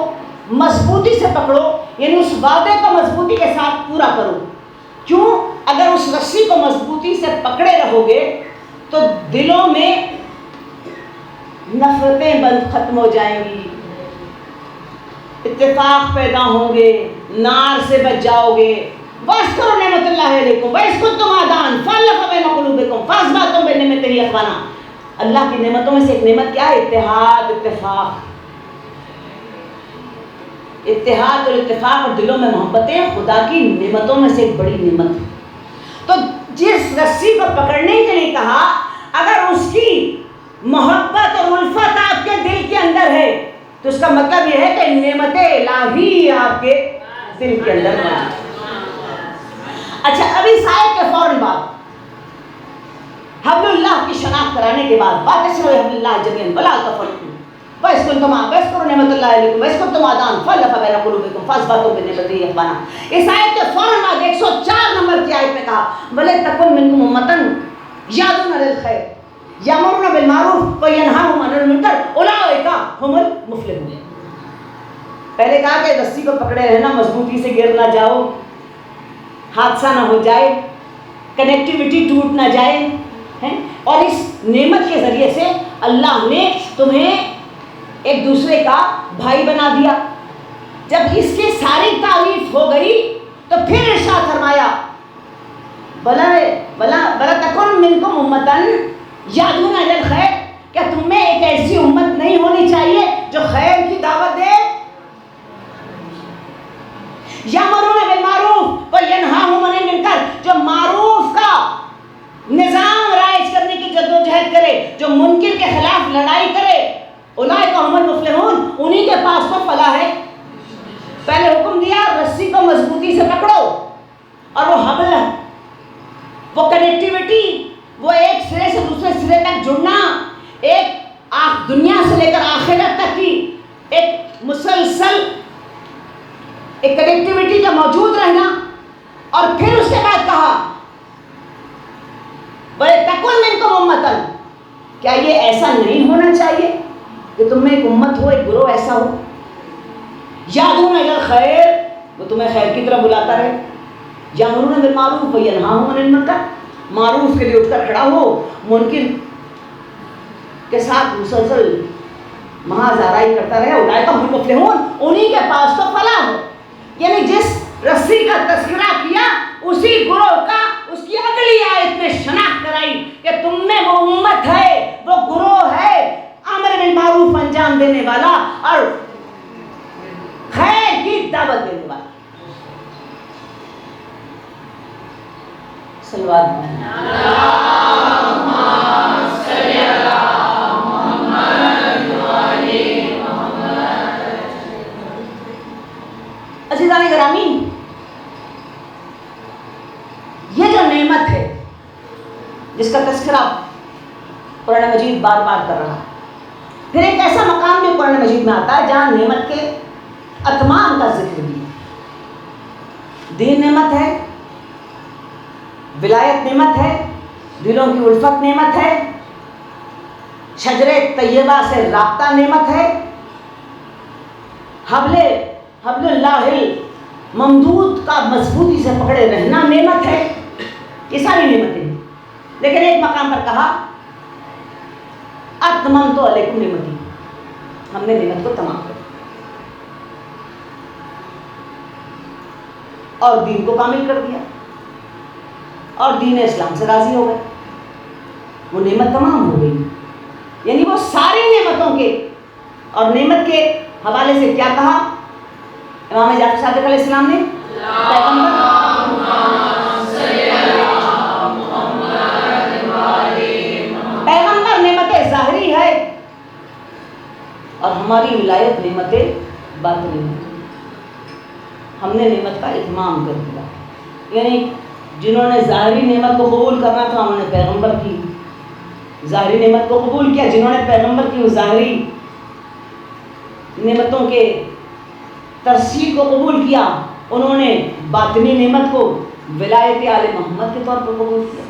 مضبوطی سے پکڑو، یعنی اس وعدے کو مضبوطی کے ساتھ پورا کرو. کیوں؟ اگر اس رسی کو مضبوطی سے پکڑے رہو گے تو دلوں میں نفرتیں بند ختم ہو جائیں گی، اتفاق پیدا ہوں گے، نار سے بچ جاؤ گے. وَاذْكُرُوا نِعْمَتَ اللَّهِ عَلَيْكُمْ وَإِذْ كُنتُمْ أَعْدَاءً فَأَلَّفَ بَيْنَ قُلُوبِكُمْ فَأَصْبَحْتُمْ بِنِعْمَتِهِ إِخْوَانًا. اللہ کی نعمتوں میں سے ایک نعمت کیا ہے؟ اتحاد، اتفاق. اتحاد اور اتفاق اور دلوں میں محبتیں خدا کی نعمتوں میں سے ایک بڑی نعمت ہے. تو جس رسی کو پکڑنے کے لیے کہا، اگر اس کی محبت اور الفت آپ کے دل کے اندر ہے تو اس کا مطلب یہ ہے کہ نعمت الہی آپ کے دل کے اندر ہے. اچھا، ابھی اس آیت کے فوراً بعد حبل اللہ کی شناخت کرانے کے بعد واعتصموا بحبل اللہ جمیعاً ولا تفرقوا وَإِذْ كُنتُمْ وَاذْكُرُوا نِعْمَتَ اللَّهِ عَلَيْكُمْ وَإِذْ كُنتُمْ أَعْدَاءً فَأَلَّفَ بَيْنَ قُلُوبِكُمْ فَأَصْبَحْتُمْ بِنِعْمَتِهِ إِخْوَانًا. اس آیت کے فوراً بعد 104 نمبر کی آیت میں کہا وَلْتَكُن مِّنكُمْ أُمَّةٌ يَدْعُونَ لِلْخَيْرِ یامرون بالمعروف وینہون عن المنکر اولئک هم المفلحون. پہلے کہا کہ رسی کو پکڑے رہنا، مضبوطی سے گر نہ جاؤ، حادثہ نہ ہو جائے، کنیکٹیوٹی ٹوٹ نہ جائے. اور اس نعمت کے ذریعے سے اللہ نے تمہیں ایک دوسرے کا بھائی بنا دیا. جب اس کی ساری تعریف ہو گئی تو پھر ارشاد فرمایا وَلَتَكُن مِّنكُمْ أُمَّةٌ یادون الی الخیر، کیا تم میں ایک ایسی امت نہیں ہونی چاہیے جو خیر کی دعوت دے؟ یامرون بالمعروف وینہون عن المنکر، جو معروف کا نظام رائج کرنے کی جدوجہد کرے، جو منکر کے خلاف لڑائی کرے، اولئک هم المفلحون، انہی کے پاس تو فلاح ہے. پہلے حکم دیا رسی کو مضبوطی سے پکڑو، اور وہ حبل، وہ کنیکٹیوٹی، وہ ایک سرے سے دوسرے سرے تک جڑنا، ایک دنیا سے لے کر آخرت تک کی ایک مسلسل ایک کنیکٹیوٹی کا موجود رہنا. اور پھر اس کے بعد کہا وَلْتَكُن مِّنكُمْ أُمَّةٌ، کیا یہ ایسا نہیں ہونا چاہیے کہ تم میں ایک امت ہو، ایک گروہ ایسا ہو یادون الی الخیر، وہ تمہیں خیر کی طرف بلاتا رہے، یامرون بالمعروف وینہون عن المنکر، معروف کے لیے اٹھ کر کھڑا ہو، منکر کے ساتھ مسلسل مہازارائی کرتا رہے، اولئک هم المفلحون، انہی کے پاس تو فلاح ہو. یعنی جس رسی کا تذکرہ کیا اسی گروہ کا اس کی اگلی آیت میں شناخت کرائی کہ تم میں وہ امت ہے، وہ گروہ ہے امر بالمعروف انجام دینے والا اور خیر کی دعوت دینے والا. صلوات عزیزان گرامی، یہ جو نعمت ہے جس کا تذکرہ قرآن مجید بار بار کر رہا ہے، پھر ایک ایسا مقام بھی قرآن مجید میں آتا ہے جہاں نعمت کے اتمام کا ذکر بھی ہے. دین نعمت ہے، ولایت نعمت ہے، دلوں کی الفت نعمت ہے، شجر طیبہ سے رابطہ نعمت ہے، حبل اللہ ممدود کا مضبوطی سے پکڑے رہنا نعمت ہے. یہ ساری نعمتیں ہیں. لیکن ایک مقام پر کہا اتممت علیکم نعمتی، ہم نے نعمت کو تمام کر اور دین کو کامل کر دیا اور دین اسلام سے راضی ہو گئے. وہ نعمت تمام ہو گئی. یعنی وہ ساری نعمتوں کے اور نعمت کے حوالے سے کیا کہا امام جعفر صادق علیہ السلام نے؟ پیغمبر نعمت ظاہری ہے اور ہماری ولایت نعمت باطنی ہے. ہم نے نعمت کا اتمام کر دیا. یعنی جنہوں نے ظاہری نعمت کو قبول کرنا تھا انہوں نے پیغمبر کی ظاہری نعمت کو قبول کیا، جنہوں نے پیغمبر کی ظاہری نعمتوں کے ترسیل کو قبول کیا انہوں نے باطنی نعمت کو ولایت آل محمد کے طور پر قبول کیا.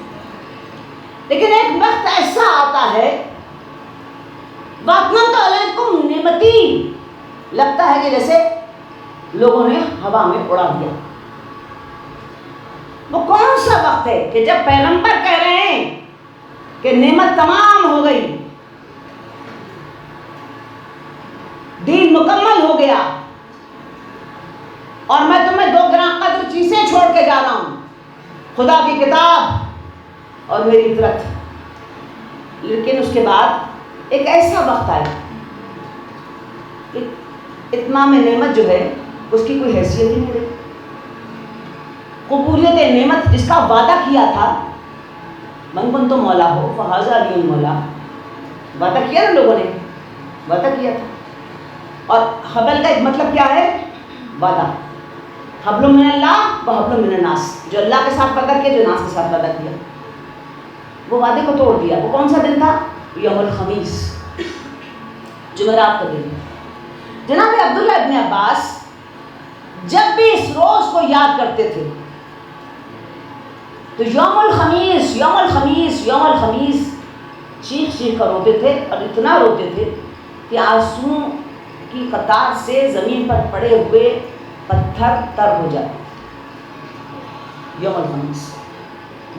لیکن ایک وقت ایسا آتا ہے وَأَتْمَمْتُ عَلَيْكُمْ نِعْمَتِي، لگتا ہے کہ جیسے لوگوں نے ہوا میں اڑا دیا. وہ کون سا وقت ہے کہ جب پیغمبر کہہ رہے ہیں کہ نعمت تمام ہو گئی، دین مکمل ہو گیا اور میں تمہیں دو گراں قدر چیزیں چھوڑ کے جا رہا ہوں، خدا کی کتاب اور میری اطرت. لیکن اس کے بعد ایک ایسا وقت آیا کہ اتمام نعمت جو ہے اس کی کوئی حیثیت ہی نہیں رہی. قبولیت نعمت جس کا وعدہ کیا تھا من کنتم مولا ہو فہذا علی المولا، وعدہ کیا نا لوگوں نے، وعدہ کیا تھا. اور حبل کا ایک مطلب کیا ہے؟ وعدہ. حبل من اللہ و حبل من الناس، جو اللہ کے ساتھ وعدہ کیا، جو ناس کے ساتھ وعدہ کیا، وہ وعدے کو توڑ دیا. وہ کون سا دن تھا؟ یوم الخمیس، جمعرات کا دن. جناب عبداللہ ابن عباس جب بھی اس روز کو یاد کرتے تھے تو یوم الخمیس یوم الخمیس یوم الخمیس چیخ چیخ کر روتے تھے، اور اتنا روتے تھے کہ آنسوؤں کی قطار سے زمین پر پڑے ہوئے پتھر تر ہو جاتے. یوم الخمیس،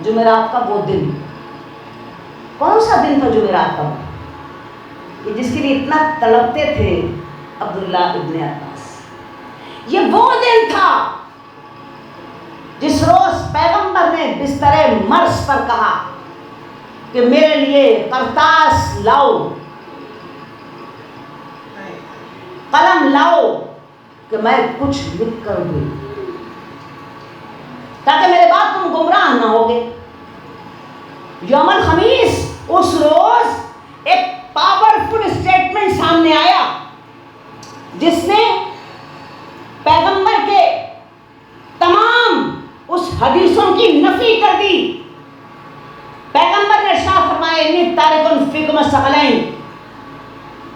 جمعرات کا وہ دن. کون سا دن تھا جمعرات کا کہ جس کے لیے اتنا تڑپتے تھے عبداللہ ابن عباس؟ یہ وہ دن تھا جس روز پیغمبر نے بستر مرض پر کہا کہ میرے لیے کرتاس لاؤ، قلم لاؤ کہ میں کچھ لکھ کر دوں تاکہ میرے بعد تم گمراہ نہ ہوگے. یوم الخمیس، اس روز ایک پاورفل اسٹیٹمنٹ سامنے آیا جس نے پیغمبر کے تمام اس حدیثوں کی نفی کر دی. پیغمبر نے ارشاد فرمایا انی تارک فیکم الثقلین،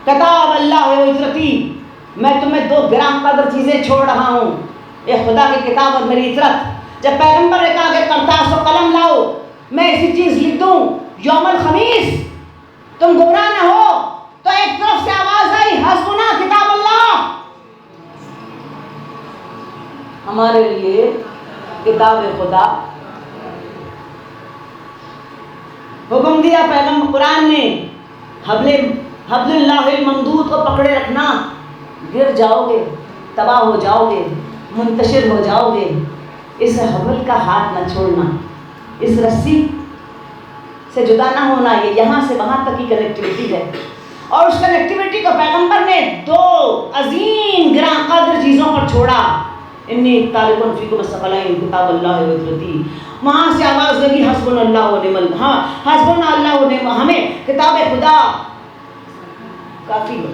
کتاب اللہ و اطرتی، میں تمہیں دو گرام قدر چیزیں چھوڑ رہا ہوں، یہ خدا کی کتاب اور میری اطرت. جب پیغمبر نے کہا کہ کرتاس و قلم لاؤ میں ایسی چیز لکھ دوں یوم الخمیس تم گمراہ نہ ہو، تو ایک طرف سے آواز آئی حسبنا کتاب اللہ، ہمارے لیے کتاب خدا. حکم دیا پیغمبر قرآن نے حبل اللہ الممدود کو پکڑے رکھنا، گر جاؤ گے، تباہ ہو جاؤ گے، منتشر ہو جاؤ گے. اس حبل کا ہاتھ نہ چھوڑنا، اس رسی سے جدا نہ ہونا. یہ یہاں سے وہاں تک کی کنیکٹیوٹی ہے، اور اس کنیکٹیوٹی کو پیغمبر نے دو عظیم گراں قدر چیزوں پر چھوڑا. انی تارک فیکم الثقلین کتاب اللہ و ہجرتی. وہاں سے آواز لگی حسبنا اللہ و نعم الوکیل. ہاں حسبنا اللہ و نعم، ہمیں کتاب خدا کافی ہے.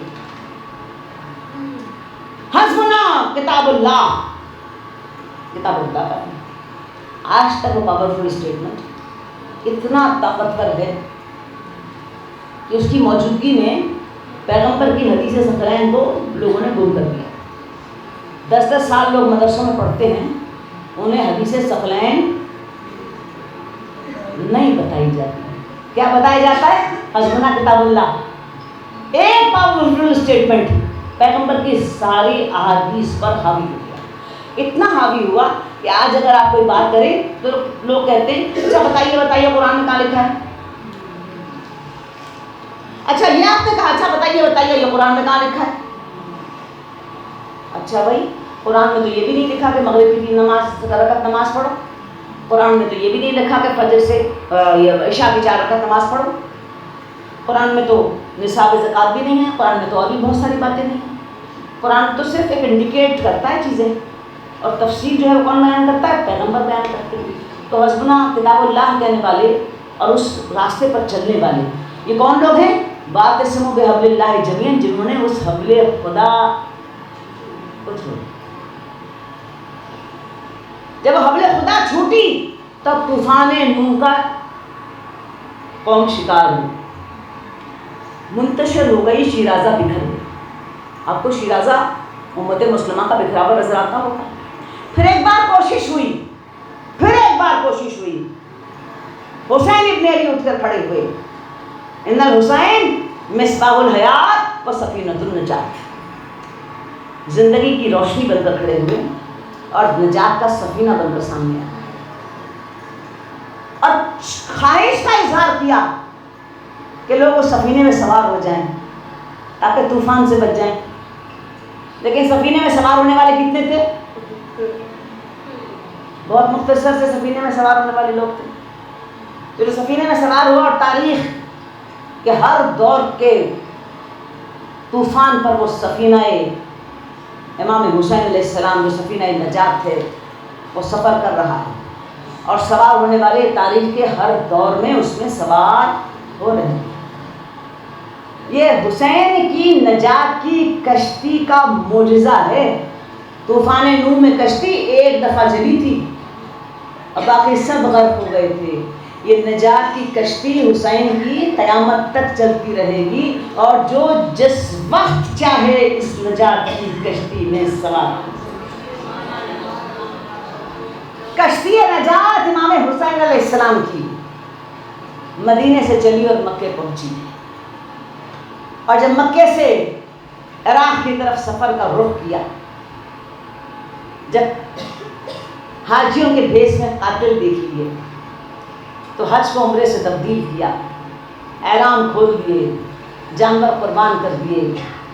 حسبنا کتاب اللہ، کتاب اللہ کا. آج تک وہ پاورفل اسٹیٹمنٹ اتنا طاقتور ہے کہ اس کی موجودگی میں پیغمبر کی حدیث ثقلین کو لوگوں نے گم کر دیا. 10 سال لوگ مدرسوں میں پڑھتے ہیں، انہیں حدیث ثقلین نہیں بتائی جاتی. کیا بتایا جاتا ہے؟ حسبنا کتاب اللہ. ایک پاورفل اسٹیٹمنٹ پیغمبر کی ساری احادیث پر حاوی ہو گیا. اتنا حاوی ہوا کہ آج اگر آپ کوئی بات کریں تو لوگ کہتے ہیں اچھا بتائیے قرآن میں کہاں لکھا ہے. اچھا یہ آپ نے کہا، اچھا بتائیے یہ قرآن میں کہاں لکھا ہے. اچھا بھائی قرآن میں تو یہ بھی نہیں لکھا کہ مغرب کی 3 رکعت نماز پڑھو. قرآن میں تو یہ بھی نہیں لکھا کہ فجر سے عشاء کی 4 رکعت نماز پڑھو. قرآن میں تو نصاب زکوٰۃ بھی نہیں ہے. قرآن میں تو اور بھی بہت ساری باتیں نہیں ہیں. قرآن تو صرف ایک انڈیکیٹ کرتا ہے چیزیں، اور تفسیر جو ہے وہ کون بیان کرتا ہے؟ پیغمبر بیان کرتے ہیں. تو حسبنا کتاب اللہ کہنے والے اور اس راستے پر چلنے والے یہ کون لوگ ہیں؟ واعتصموا بحبل اللہ جمیعا، جنہوں نے اس حبل خدا کو چھوڑا. جب حبل خدا چھوٹی تب طوفان نوح کا قوم شکار ہوئی، منتشر ہو گئی، شیرازہ بکھر گئی. آپ کو شیرازہ امت مسلمہ کا بکھرا ہوا نظر آتا ہوگا. پھر ایک بار کوشش ہوئی، حسین ابن علی اٹھ کر کھڑے ہوئے. ان الحسین مصباح الحیات و سفینۃ النجات. زندگی کی روشنی بن کر کھڑے ہوئے اور نجات کا سفینہ بن کر سامنے آیا، اور خواہش کا اظہار کیا کہ لوگ اس سفینے میں سوار ہو جائیں تاکہ طوفان سے بچ جائیں. لیکن سفینے میں سوار ہونے والے کتنے تھے؟ بہت مختصر سے سفینے میں سوار ہونے والے لوگ تھے. جو سفینے میں سوار ہوا، اور تاریخ کے ہر دور کے طوفان پر وہ سفینہ امام حسین علیہ السلام جو سفینہ نجات تھے وہ سفر کر رہا ہے، اور سوار ہونے والے تاریخ کے ہر دور میں اس میں سوار ہو رہے ہیں. یہ حسین کی نجات کی کشتی کا معجزہ ہے. طوفان نوح میں کشتی ایک دفعہ جلی تھی اور باقی سب غرق ہو گئے تھے. یہ نجات کی کشتی حسین کی قیامت تک چلتی رہے گی، اور جو جس وقت چاہے اس نجات کی کشتی میں سوار. کشتی نجات امام حسین علیہ السلام کی مدینے سے چلی اور مکے پہنچی، اور جب مکے سے عراق کی طرف سفر کا رخ کیا، جب حاجیوں کے بھیس میں قاتل دیکھ لیے تو حج کو عمرے سے تبدیل کیا، احرام کھول دیے، جانور قربان کر دیے،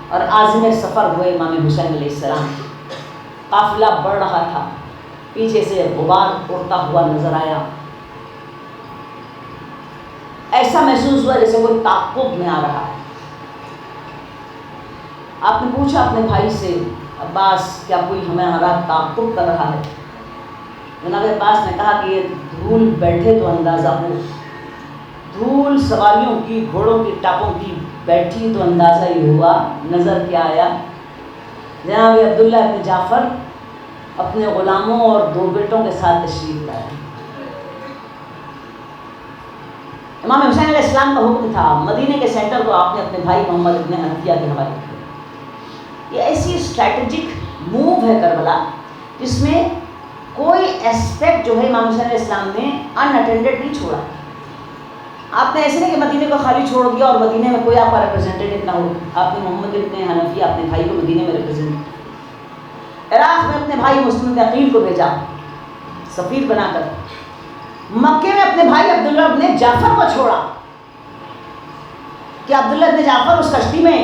اور عازم سفر ہوئے امام حسین علیہ السلام. قافلہ بڑھ رہا تھا، پیچھے سے غبار اڑتا ہوا نظر آیا. ایسا محسوس ہوا جیسے کوئی تعاقب میں آ رہا ہے. آپ نے پوچھا اپنے بھائی سے، عباس کیا کوئی ہمارا تعاقب کر رہا ہے؟ جناب عباس نے کہا کہ یہ دھول بیٹھے تو اندازہ ہو، دھول سواریوں کی، گھوڑوں کی ٹاپوں کی بیٹھی تو اندازہ ہی ہوا. نظر کیا آیا؟ جناب عبداللہ ابن جعفر اپنے غلاموں اور 2 بیٹوں کے ساتھ تشریف لائے. امام حسین علیہ السلام کا حکم تھا مدینے کے سینٹر کو آپ نے اپنے بھائی محمد ابن حنفیہ کے حوالے کیا. یہ ایسی اسٹریٹجک موو ہے کربلا جس میں کوئی اسپیکٹ جو ہے امام حسین علیہ السلام نے ان اٹینڈڈ نہیں چھوڑا. آپ نے ایسے نہیں کہ مدینے کو خالی چھوڑ دیا اور مدینے میں کوئی آپ کا ریپرزینٹیٹیو نہ ہو. آپ نے محمد ابن حنفیہ اپنے بھائی کو مدینے میں ریپرزینٹ کیا. عراق میں اپنے بھائی مسلم عقیل کو بھیجا سفیر بنا کر. مکے میں اپنے بھائی عبداللہ ابن جعفر کو چھوڑا. کہ عبداللہ بن جعفر اس کشتی میں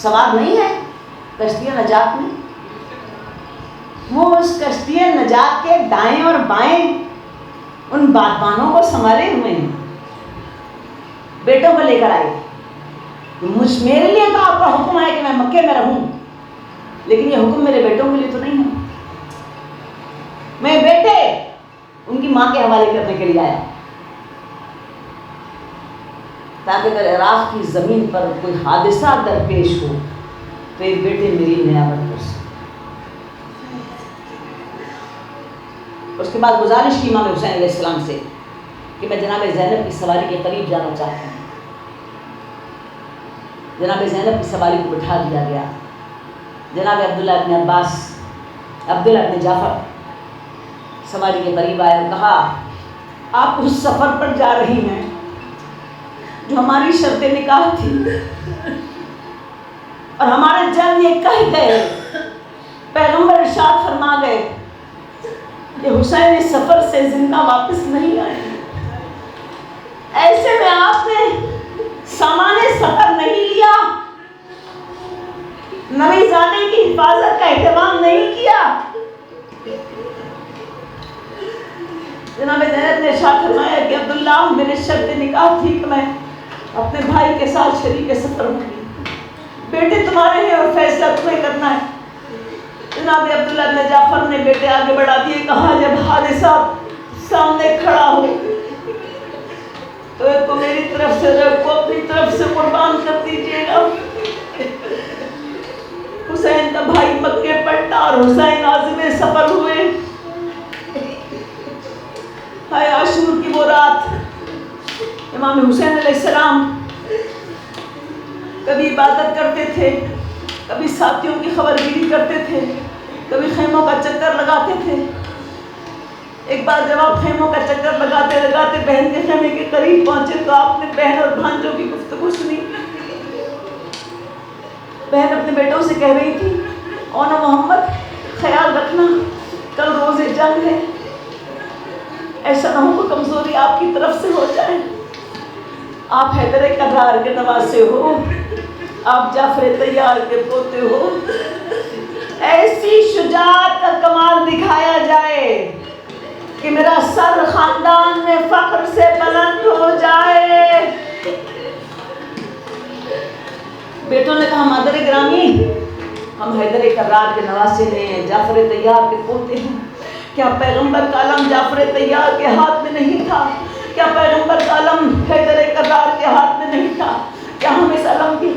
سوار نہیں ہے؟ کشتی نجات میں وہ اس کشتی نجات کے دائیں اور بائیں ان بادبانوں کو سنبھالے ہوئے ہیں، بیٹوں کو لے کر آئے. میرے لیے تو آپ کا حکم ہے کہ میں مکے میں رہوں، لیکن یہ حکم میرے بیٹوں کے لیے تو نہیں ہے. میں بیٹے ان کی ماں کے حوالے کرنے کے لیے آیا تاکہ اگر عراق کی زمین پر کوئی حادثہ درپیش ہو تو یہ بیٹے میری نیابت کر سکیں. اس کے بعد گزارش کی امام حسین علیہ السلام سے کہ میں جناب زینب کی سواری کے قریب جانا چاہتا ہوں. جناب زینب کی سواری کو بٹھا دیا گیا. جناب عبداللہ بن عباس، عبداللہ بن جعفر سواری کے قریب آئے اور کہا آپ اس سفر پر جا رہی ہیں جو ہماری شرط نکاح تھی، اور ہمارے جان یہ کہہ گئے، پیغمبر ارشاد فرما گئے کہ حسین اس سفر سے زندہ واپس نہیں آئے. ایسے میں آپ نے سامان سفر نہیں لیا، نوی زادے کی حفاظت کا اہتمام نہیں کیا. جناب زینب نے ارشاد فرمایا کہ عبداللہ میرے شرط نکاح تھی کہ میں اپنے بھائی کے ساتھ شریک سفر ہوں گی، بیٹے تمہارے ہیں اور فیصلہ تمہیں کرنا ہے. جناب عبداللہ بن جعفر نے بیٹے آگے بڑھا دیے. کہا جب حادثہ سامنے کھڑا ہو تو ایک کو میری طرف سے ایک کو اپنی طرف سے قربان کر دیجیے گا. حسین کا بھائی مکے پلٹا اور حسین عازم سفر ہوئے. ہائے عاشور کی وہ رات، امام حسین علیہ السلام کبھی عبادت کرتے تھے، کبھی ساتھیوں کی خبر گیری کرتے تھے، کبھی خیموں کا چکر لگاتے تھے. ایک بار جب آپ خیموں کا چکر لگاتے لگاتے بہن کے خیمے کے قریب پہنچے تو آپ نے بہن اور بھانجوں کی گفتگو سنی. بہن اپنے بیٹوں سے کہہ رہی تھی اونا محمد خیال رکھنا کل روز جنگ ہے، ایسا نہ ہو کہ کمزوری آپ کی طرف سے ہو جائے. آپ حیدر کرار کے نواسے ہو، آپ جعفر طیار کے پوتے ہو. ایسی شجاعت کا کمال دکھایا جائے کہ میرا سر خاندان میں فخر سے بلند ہو جائے. بیٹوں نے کہا مادر گرامی ہم حیدر کرار کے نواسے ہیں، جعفر طیار کے پوتے ہیں. کیا پیغمبر کا علم جعفر طیار کے ہاتھ میں نہیں تھا؟ کیا پیغمبر کا علم حیدر کرار کے ہاتھ میں نہیں تھا؟ کیا ہم اس علم کی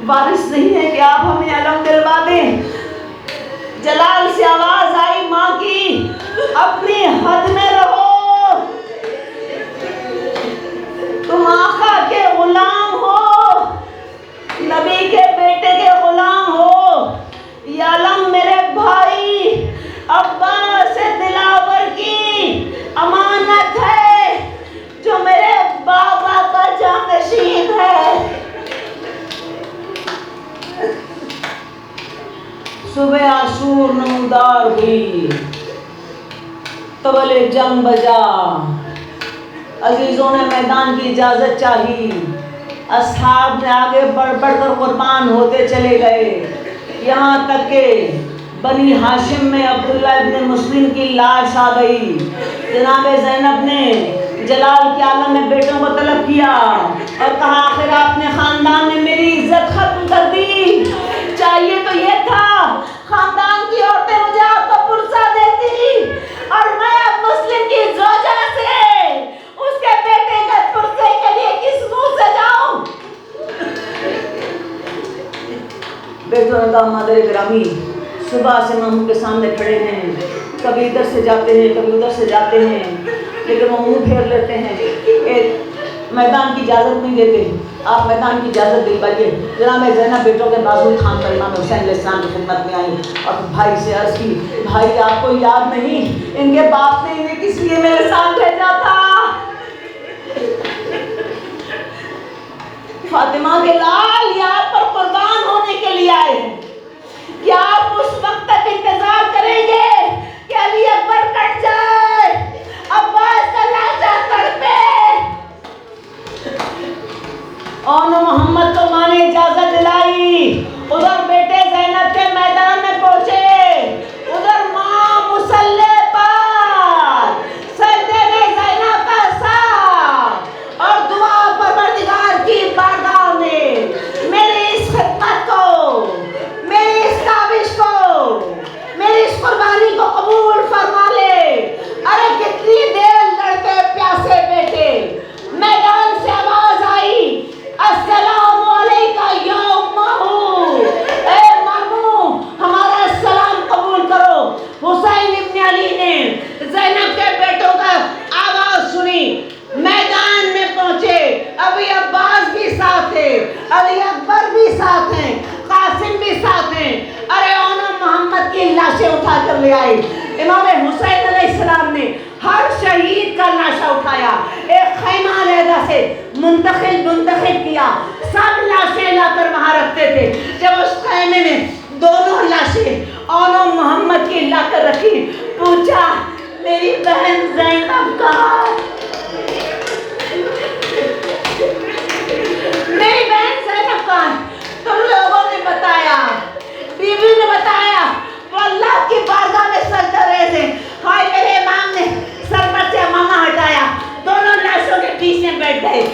وارث نہیں ہیں کہ آپ ہمیں علم دلوا دیں؟ جلال سے آواز آئی ماں کی اپنی حد میں رہو، تم آقا کے غلام ہو، نبی کے بیٹے کے غلام ہو. یہ علم میرے بھائی عباس دلاور کی امانت ہے جو میرے بابا کا جانشین ہے. صبح عاشور نمودار ہوئی، طبل جنگ بجا، عزیزوں نے میدان کی اجازت چاہی. اصحاب نے آگے بڑھ بڑھ کر قربان ہوتے چلے گئے، یہاں تک کہ بنی ہاشم میں عبداللہ ابن مسلم کی لاش آ گئی. جناب زینب نے جلال کے عالم میں بیٹوں کو طلب کیا اور کہا آخر آپ نے خاندان میں میری عزت ختم کر دی. چاہیے تو یہ تھا خاندان کی عورتیں مجھے آپ کا پرسہ دیتی اور میں اب مسلم کی زوجہ سے اس کے بیٹے کے پرسے کے لیے کس منہ سے جاؤں. بیٹوں نے کہا مادر گرامی صبح سے ہم کے سامنے کھڑے ہیں، کبھی ادھر سے جاتے ہیں کبھی ادھر سے جاتے ہیں، لیکن وہ منہ پھیر لیتے ہیں، ایک میدان کی اجازت نہیں دیتے. آپ میدان کی اجازت دلوائیے. جناب زینب بیٹوں کے بازو تھام کر امام حسین علیہ السلام کی خدمت میں آئی اور بھائی سے عرض کی بھائی آپ کو یاد نہیں ان کے باپ نے انہیں کس لیے میرے ساتھ بھیجا تھا؟ فاطمہ کے لال یہاں پر قربان ہونے کے لیے آئے ہیں. کیا آپ اس وقت تک انتظار کریں گے کہ علی اکبر کٹ جائے، عباس کا لاشا تڑپے، اور محمد علی اکبر بھی ساتھ ہیں، قاسم بھی ساتھ ہیں. ارے انہوں محمد کی لاشیں اٹھا کر لے آئے. امام حسین علیہ السلام نے ہر شہید کا لاشا اٹھایا، ایک خیمہ علیحدہ سے منتخب کیا، سب لاشیں لا کر وہاں رکھتے تھے. جب اس خیمے میں دونوں لاشیں اونو محمد کی لا کر رکھی، پوچھا میری بہن زینب کہاں؟ میری بہن زینب کہاں؟ تم لوگوں نے بتایا، بیوی نے بتایا، وہ اللہ کی بارگاہ میں سر کر رہے تھے. ہائے میرے امام نے سر پر سے امامہ ہٹایا، دونوں لاشوں کے بیچ میں بیٹھ گئے.